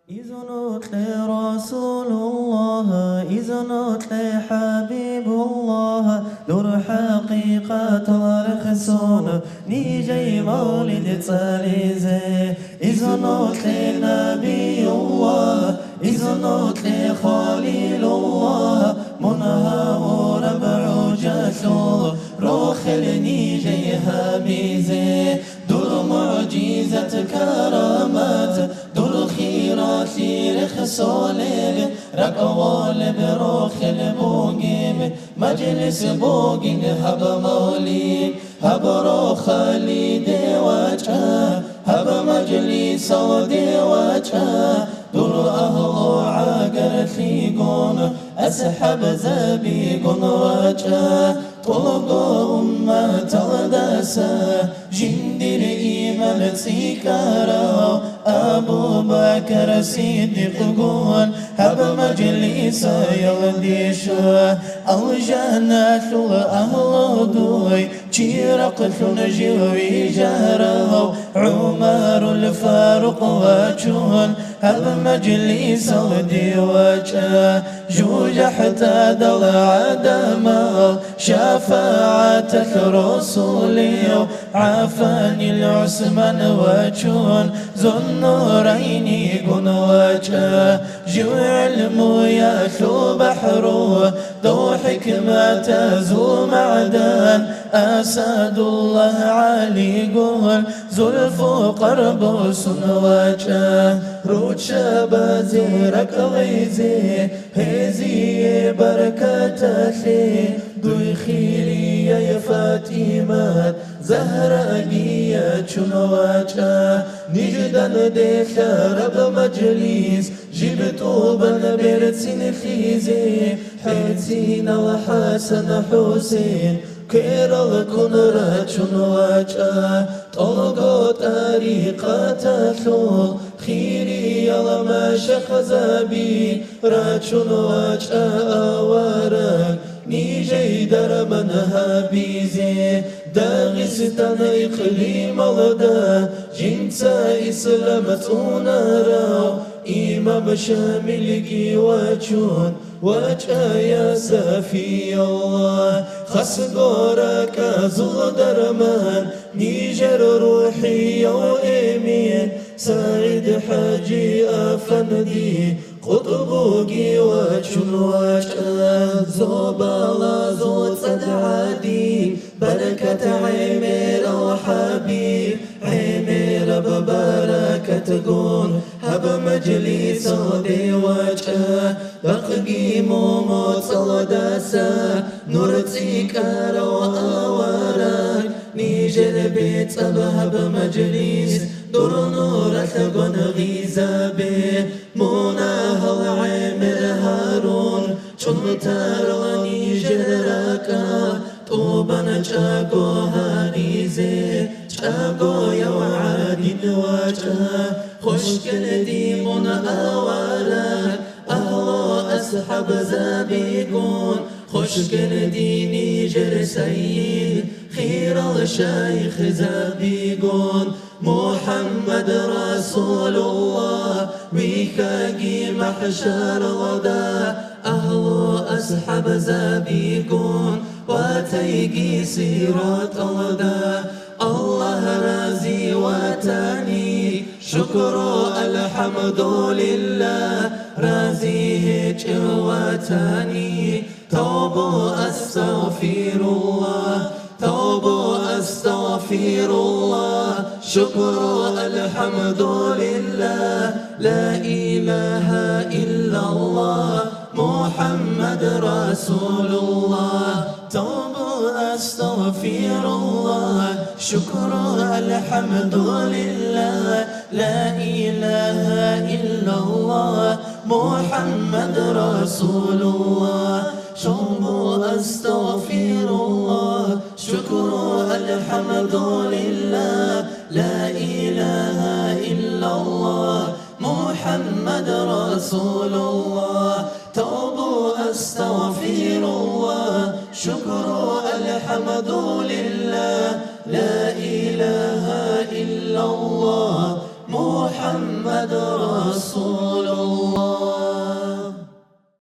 إذنوت لرسول الله إذنوت لحبيب الله دور حقيقة رخصون نيجي مولد صاليزي إذنوت لنبي الله إذنوت لخليل الله منها ربع جسو روخ نيجي هاميزي دور معجزة كرامات دور خيرات رخصولي رقوال بروخ البوغيم مجلس بوغين هب مولي هب روخ لدي وجه هب مجلس ودي وجه دور أهل عاقر فيقون أسحب زبيقون وجه طلقوا أمة الدسة جندر إيمان سيكارا أبو بكر صديق قول هب مجلس يغديش الجنة الأهل دوي تيرق ثنجوي جهره عمر الفاروق وجهن هب مجلس ودي وجه جوج حتى دل عدمه شفاعتك رسولي عافاني العثمان وجهن ذو النورين قن وجه جو علم ياثو بحره ذو حكمة ذو معدن أسد الله علي قول زلف قربوس وجه روج شبازيرك غيزي هزي بركة لي دوي خيري يا فاطمة زهراء وجه نجدا دخرب مجلس جبتو بنبرتين خيزي حسين وحسن حسين كيرل كنرات وجه طلقوا طريقة ثول خيري يلا ما شخزابي راتشون وجه أورك نيجي درمنها بيزي داغستان إقليم الدا جنسا إسلامة نارا إمام شامل وجهون وجه يا سفي الله خسقورك زل درمان نيجر روحي وإيمين سعيد حاجي أفندي قطبوكي وجه زوبالا زود صدعادي بركة عمير وحبيب عمير ببركة قول هب مجلس ودي وجه بقي موموت صلداسا نورتيك أرو أورك نيجر بيت أبهب مجلس دور نورك قن غيزابي مناها العمر هارون شنطر ونيجركا طوبا شاقو هاريزي شاقو يوعادين وجه خشكل ديمون أورك أهو أصحاب زابيقون خشكل ديني جرسيد خير الشيخ زابيقون محمد رسول الله بكاقي محشر غدا أهل أصحاب زابيقون وتيقي سيرة غدا الله رازي وتاني شكر الحمد لله رازيه وتاني توب أستغفر الله توب أستغفر الله شكر الحمد لله لا إله إلا الله محمد رسول الله توب أستغفر الله شكر الحمد لله لا إله إلا الله محمد رسول الله توب أستغفر الله شكر الحمد لله لا إله إلا الله محمد رسول الله توب أستغفر الله شكر الحمد لله لا إله إلا الله محمد رسول